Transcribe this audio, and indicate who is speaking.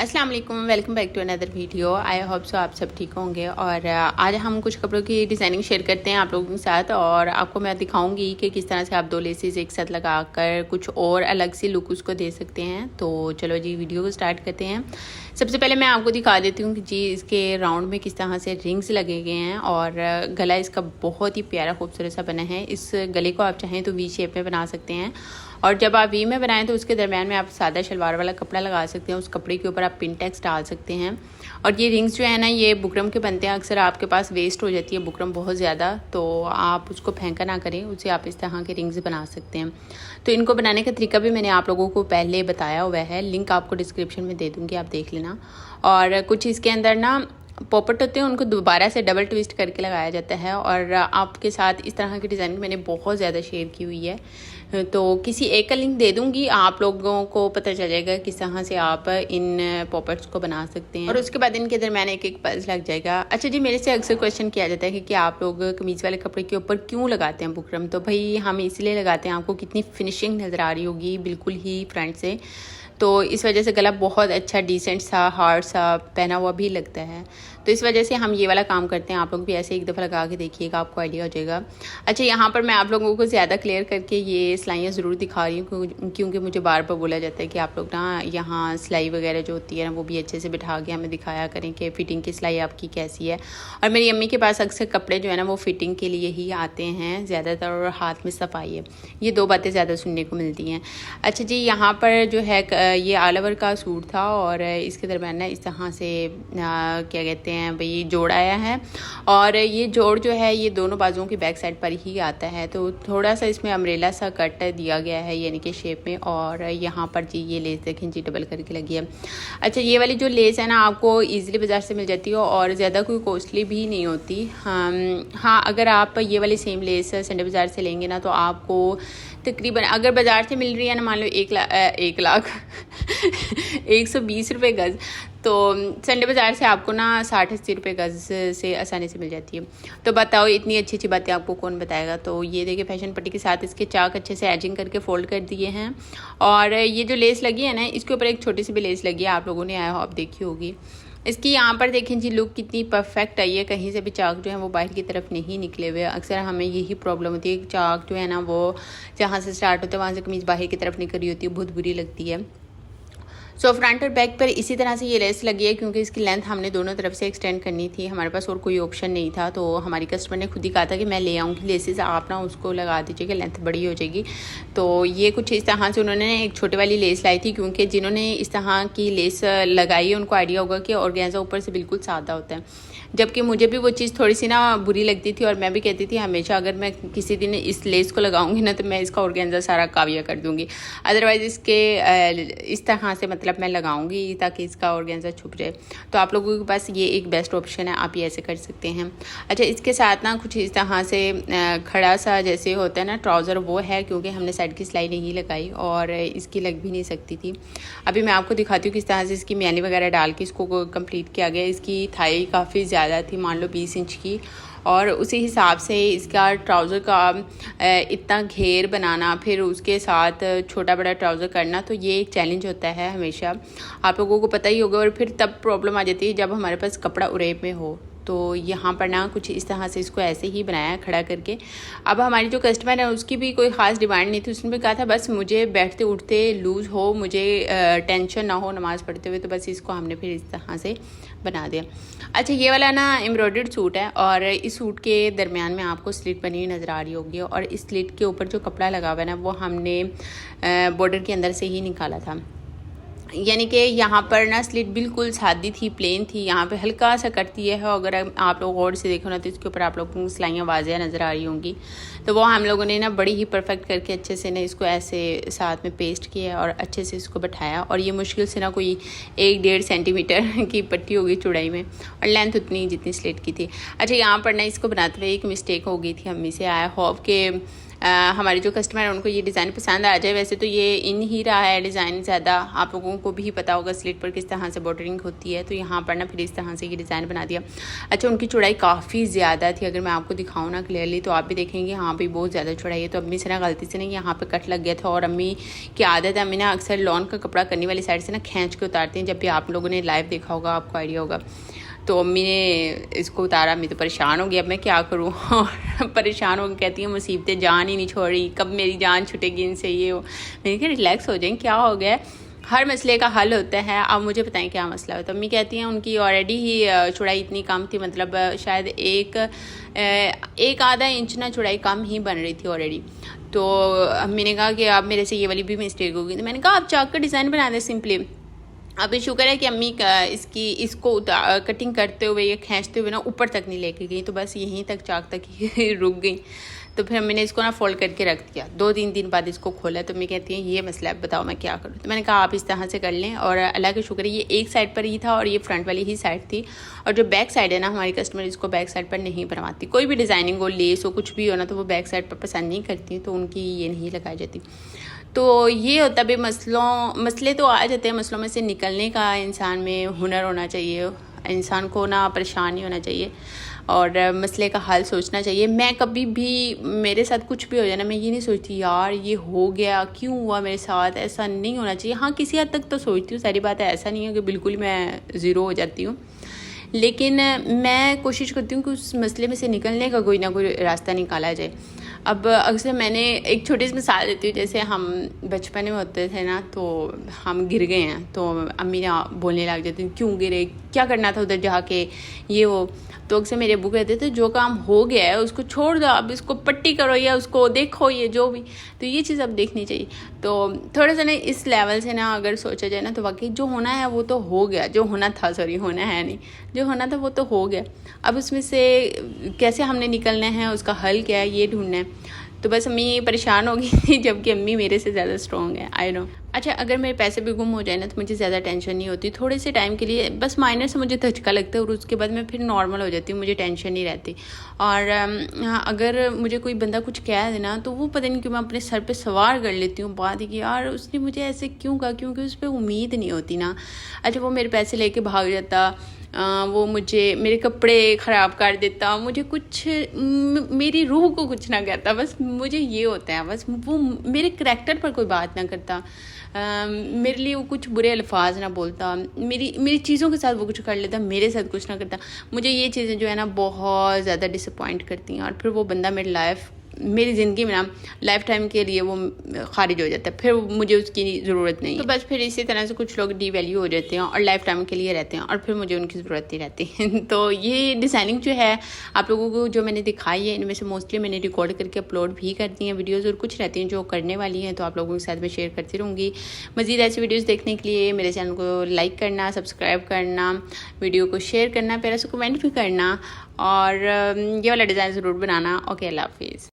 Speaker 1: अस्सलाम वालेकुम, welcome back to another video. I hope so आप सब ठीक होंगे। और आज हम कुछ कपड़ों की डिज़ाइनिंग शेयर करते हैं आप लोगों के साथ, और आपको मैं दिखाऊंगी कि किस तरह से आप 2 लेसेस एक साथ लगाकर कुछ और अलग सी लुक उसको दे सकते हैं। तो चलो जी वीडियो को स्टार्ट करते हैं। सबसे पहले मैं आपको दिखा देती हूँ कि जी इसके राउंड में किस तरह से रिंग्स लगे गए हैं, और गला इसका बहुत ही प्यारा खूबसूरत सा बना है। इस गले को आप चाहें तो वी शेप में बना सकते हैं, और जब आप वी में बनाएं तो उसके दरमियान में आप सादा शलवार वाला कपड़ा लगा सकते हैं। उस कपड़े के ऊपर आप पिन टैक्स डाल सकते हैं। और ये रिंग्स जो है ना, ये बुकरम के बनते हैं। अक्सर आपके पास वेस्ट हो जाती है बुकरम बहुत ज़्यादा, तो आप उसको फेंका ना करें, उससे आप इस तरह के रिंग्स बना सकते हैं। तो इनको बनाने का तरीका भी मैंने आप लोगों को पहले बताया हुआ है, लिंक आपको डिस्क्रिप्शन में दे दूँगी, आप देख लेना। और कुछ इसके अंदर ना पॉपट होते हैं, उनको दोबारा से डबल ट्विस्ट करके लगाया जाता है। और आपके साथ इस तरह की डिज़ाइन मैंने बहुत ज़्यादा शेयर की हुई है, तो किसी एक का लिंक दे दूंगी, आप लोगों को पता चल जाएगा किस तरह से आप इन पॉपट्स को बना सकते हैं। और उसके बाद इनके दरमियान एक एक पल्स लग जाएगा। अच्छा जी, मेरे से अक्सर क्वेश्चन किया जाता है कि आप लोग कमीज़ वाले कपड़े के ऊपर क्यों लगाते हैं बुकरम। तो भाई हम इसलिए लगाते हैं, आपको कितनी फिनिशिंग नज़र आ रही होगी बिल्कुल ही फ्रंट से, तो इस वजह से गला बहुत अच्छा डिसेंट सा हार्ड सा पहना हुआ भी लगता है। तो इस वजह से हम ये वाला काम करते हैं। आप लोग भी ऐसे एक दफ़ा लगा के देखिएगा, आपको आइडिया हो जाएगा। अच्छा, यहाँ पर मैं आप लोगों को ज़्यादा क्लियर करके ये सिलाइयाँ ज़रूर दिखा रही हूँ, क्योंकि मुझे बार बार बोला जाता है कि आप लोग ना यहाँ सिलाई वगैरह जो होती है ना, वो भी अच्छे से बिठा के हमें दिखाया करें कि फ़िटिंग की सिलाई आपकी कैसी है। और मेरी अम्मी के पास अक्सर कपड़े जो है ना वो फ़िटिंग के लिए ही आते हैं ज़्यादातर, और हाथ में सफाई है, ये 2 बातें ज़्यादा सुनने को मिलती हैं। अच्छा जी, यहाँ पर जो है ये ऑल ओवर का सूट था, और इसके दरम्यान ना इस तरह से क्या कहते हैं भाई जोड़ आया है। और ये जोड़ जो है ये दोनों बाजुओं की बैक साइड पर ही आता है, तो थोड़ा सा इसमें अम्ब्रेला सा कट दिया गया है यानी कि शेप में। और यहाँ पर जी ये लेस देखें जी डबल करके लगी है। अच्छा, ये वाली जो लेस है ना आपको ईजिली बाज़ार से मिल जाती है, और ज़्यादा कोई कॉस्टली भी नहीं होती। हाँ, अगर आप ये वाली सेम लेस संडे बाज़ार से लेंगे ना, तो आपको तकरीबन अगर बाज़ार से मिल रही है ना, मान लो 1 लाख 120 रुपये गज़, तो संडे बाज़ार से आपको ना 60-80 रुपये गज़ से आसानी से मिल जाती है। तो बताओ, इतनी अच्छी अच्छी बातें आपको कौन बताएगा। तो ये देखिए फैशन पट्टी के साथ इसके चाक अच्छे से एजिंग करके फोल्ड कर दिए हैं। और ये जो लेस लगी है ना, इसके ऊपर एक छोटी सी भी लेस लगी है, आप लोगों ने आया हो आप देखी होगी। इसकी यहाँ पर देखें जी लुक कितनी परफेक्ट आई है, कहीं से भी चाक जो है वो बाहर की तरफ नहीं निकले हुए। अक्सर हमें यही प्रॉब्लम होती है, चाक जो है ना वो जहाँ से स्टार्ट होता है वहाँ से कमीज़ बाहर की तरफ निकल रही होती है, बहुत बुरी लगती है। सो फ्रंट और बैक पर इसी तरह से ये लेस लगी है, क्योंकि इसकी लेंथ हमने दोनों तरफ से एक्सटेंड करनी थी, हमारे पास और कोई ऑप्शन नहीं था। तो हमारी कस्टमर ने खुद ही कहा था कि मैं ले आऊँगी लेसेस, आप ना उसको लगा दीजिएगा, लेंथ बड़ी हो जाएगी। तो ये कुछ इस तरह से उन्होंने एक छोटे वाली लेस लाई थी, क्योंकि जिन्होंने इस तरह की लेस लगाई है उनको आइडिया होगा कि ऑर्गेन्जा ऊपर से बिल्कुल सादा होता है। जबकि मुझे भी वो चीज़ थोड़ी सी ना बुरी लगती थी, और मैं भी कहती थी हमेशा अगर मैं किसी दिन इस लेस को लगाऊंगी ना, तो मैं इसका ऑर्गेन्जा सारा काविया कर दूंगी। अदरवाइज़ इसके इस तरह से मतलब मैं लगाऊंगी ताकि इसका ऑर्गेन्जा छुप जाए। तो आप लोगों के पास ये एक बेस्ट ऑप्शन है, आप ये ऐसे कर सकते हैं। अच्छा, इसके साथ ना कुछ इस तरह से खड़ा सा जैसे होता है ना ट्राउज़र, वो है, क्योंकि हमने साइड की सिलाई नहीं लगाई और इसकी लग भी नहीं सकती थी। अभी मैं आपको दिखाती हूँ किस तरह से इसकी मैली वगैरह डाल के इसको कंप्लीट किया गया। इसकी थाई काफ़ी ज़्यादा थी, मान लो 20 इंच की, और उसी हिसाब से इसका ट्राउज़र का इतना घेर बनाना, फिर उसके साथ छोटा बड़ा ट्राउज़र करना, तो ये एक चैलेंज होता है हमेशा, आप लोगों को पता ही होगा। और फिर तब प्रॉब्लम आ जाती है जब हमारे पास कपड़ा उरेब में हो। तो यहाँ पर ना कुछ इस तरह से इसको ऐसे ही बनाया खड़ा करके। अब हमारी जो कस्टमर है उसकी भी कोई ख़ास डिमांड नहीं थी, उसने भी कहा था बस मुझे बैठते उठते लूज़ हो, मुझे टेंशन ना हो नमाज़ पढ़ते हुए, तो बस इसको हमने फिर इस तरह से बना दिया। अच्छा, ये वाला ना एम्ब्रॉयडर्ड सूट है, और इस सूट के दरमियान में आपको स्लिट बनी हुई नज़र आ रही होगी, और इस स्लिट के ऊपर जो कपड़ा लगा हुआ है ना वो हमने बॉर्डर के अंदर से ही निकाला था। यानी कि यहाँ पर ना स्लिट बिल्कुल सादी थी, प्लेन थी, यहाँ पे हल्का सा कट दिया है। अगर आप लोग गौर से देखो ना तो इसके ऊपर आप लोगों को सिलाइयाँ वाज़िया नज़र आ रही होंगी, तो वो हम लोगों ने ना बड़ी ही परफेक्ट करके अच्छे से ना इसको ऐसे साथ में पेस्ट किया और अच्छे से इसको बैठाया। और ये मुश्किल से ना कोई 1-1.5 सेंटीमीटर की पट्टी होगी चौड़ाई में, और लेंथ उतनी जितनी स्लिट की थी। अच्छा, यहाँ पर ना इसको बनाते हुए एक मिस्टेक हो गई थी अम्मी से, आया होप के हमारे जो कस्टमर है उनको ये डिज़ाइन पसंद आ जाए। वैसे तो ये इन ही रहा है डिज़ाइन ज़्यादा, आप लोगों को भी पता होगा स्लिट पर किस तरह से बॉर्डरिंग होती है, तो यहाँ पर ना फिर इस तरह से ये डिज़ाइन बना दिया। अच्छा, उनकी चौड़ाई काफ़ी ज़्यादा थी, अगर मैं आपको दिखाऊँ ना क्लियरली तो आप भी देखेंगे हाँ भी बहुत ज़्यादा चौड़ाई है। तो अम्मी से ना गलती से ना यहाँ पर कट लग गया था, और अम्मी की आदत है, अम्मी ना अक्सर लॉन का कपड़ा करने वाली साइड से ना खींच के उतारती हैं। जब भी आप लोगों ने लाइव देखा होगा आपको आइडिया होगा। तो अम्मी ने इसको उतारा, मैं तो परेशान हो गई, अब मैं क्या करूँ। और परेशान हो गई, कहती है मुसीबतें जान ही नहीं छोड़ रही, कब मेरी जान छुटेगी इनसे, ये हो। मैंने कहा रिलैक्स हो जाएं, क्या हो गया, हर मसले का हल होता है, आप मुझे बताएं क्या मसला है। तो अम्मी कहती हैं उनकी ऑलरेडी ही चौड़ाई इतनी कम थी, मतलब शायद एक आधा इंच ना चौड़ाई कम ही बन रही थी ऑलरेडी। तो अम्मी ने कहा कि आप मेरे से ये वाली भी मिस्टेक होगी। तो मैंने कहा आप चाक का डिज़ाइन बना दें सिंपली। अभी शुक्र है कि अम्मी इसको कटिंग करते हुए या खींचते हुए ना ऊपर तक नहीं लेके गई, तो बस यहीं तक चाक तक ही रुक गई। तो फिर मैंने इसको ना फोल्ड करके रख दिया। 2-3 दिन बाद इसको खोला तो मैं कहती हैं ये मसला है, बताओ मैं क्या करूँ। तो मैंने कहा आप इस तरह से कर लें, और अल्लाह का शुक्र है ये एक साइड पर ही था और ये फ्रंट वाली ही साइड थी। और जो बैक साइड है ना, हमारी कस्टमर इसको बैक साइड पर नहीं बनवाती, कोई भी डिज़ाइनिंग हो, लेस हो, कुछ भी हो ना, तो वो बैक साइड पर पसंद नहीं करती, तो उनकी ये नहीं लगाई जाती। तो ये होता भी मसले तो आ जाते हैं, मसलों में से निकलने का इंसान में हुनर होना चाहिए, इंसान को ना परेशान नहीं होना चाहिए और मसले का हल सोचना चाहिए। मैं कभी भी, मेरे साथ कुछ भी हो जाए ना, मैं ये नहीं सोचती यार ये हो गया क्यों हुआ मेरे साथ, ऐसा नहीं होना चाहिए। हाँ किसी हद तक तो सोचती हूँ, सारी बात है, ऐसा नहीं है कि बिल्कुल मैं ज़ीरो हो जाती हूँ, लेकिन मैं कोशिश करती हूँ कि उस मसले में से निकलने का कोई ना कोई रास्ता निकाला जाए। अब अक्सर मैंने एक छोटी सी मिसाल देती हूँ, जैसे हम बचपन में होते थे ना, तो हम गिर गए हैं, तो अम्मी ना बोलने लग जाती क्यों गिरे, क्या करना था उधर जाके, ये वो। तो अक्सर मेरे अब्बू कहते थे जो काम हो गया है उसको छोड़ दो, अब इसको पट्टी करो या उसको देखो, ये जो भी। तो ये चीज़ अब देखनी चाहिए। तो थोड़ा सा ना इस लेवल से ना अगर सोचा जाए ना, तो वाकई जो होना है वो तो हो गया, जो होना था, सॉरी होना है नहीं, जो होना था वो तो हो गया। अब उसमें से कैसे हमने निकलना है, उसका हल क्या है, ये ढूंढना है। तो बस अम्मी परेशान हो गई थी, जबकि अम्मी मेरे से ज़्यादा स्ट्रॉन्ग है, आई नो। अच्छा, अगर मेरे पैसे भी गुम हो जाए ना तो मुझे ज़्यादा टेंशन नहीं होती, थोड़े से टाइम के लिए बस माइनर से मुझे धचका लगता है और उसके बाद मैं फिर नॉर्मल हो जाती हूँ, मुझे टेंशन नहीं रहती। और अगर मुझे कोई बंदा कुछ कह देना तो वो पता नहीं क्यों मैं अपने सर पे सवार कर लेती हूँ बात कि यार उसने मुझे ऐसे क्यों कहा, क्योंकि उस पर उम्मीद नहीं होती ना। अच्छा, वो मेरे पैसे लेके भाग जाता, वो मुझे मेरे कपड़े ख़राब कर देता, मुझे कुछ मेरी रूह को कुछ ना कहता, बस मुझे ये होता है, बस वो मेरे करैक्टर पर कोई बात ना करता, मेरे लिए वो कुछ बुरे अल्फाज ना बोलता, मेरी चीज़ों के साथ वो कुछ कर लेता, मेरे साथ कुछ ना करता। मुझे ये चीज़ें जो है ना बहुत ज़्यादा डिसअपॉइंट करती हैं, और फिर वो बंदा मेरी ज़िंदगी में ना लाइफ टाइम के लिए वो खारिज हो जाता है, फिर मुझे उसकी ज़रूरत नहीं। तो बस फिर इसी तरह से कुछ लोग डीवैल्यू हो जाते हैं और लाइफ टाइम के लिए रहते हैं, और फिर मुझे उनकी ज़रूरत नहीं रहती। तो ये डिज़ाइनिंग जो है आप लोगों को जो मैंने दिखाई है, इनमें से मोस्टली मैंने रिकॉर्ड करके अपलोड भी करती हैं वीडियोज़, और कुछ रहती हैं जो करने वाली हैं, तो आप लोगों के साथ मैं शेयर करती रहूँगी। मज़ीद ऐसी वीडियोज़ देखने के लिए मेरे चैनल को लाइक करना, सब्सक्राइब करना, वीडियो को शेयर करना, प्यारा सा कमेंट भी करना, और ये वाला डिज़ाइन ज़रूर बनाना। ओके, अल्लाह हाफिज़।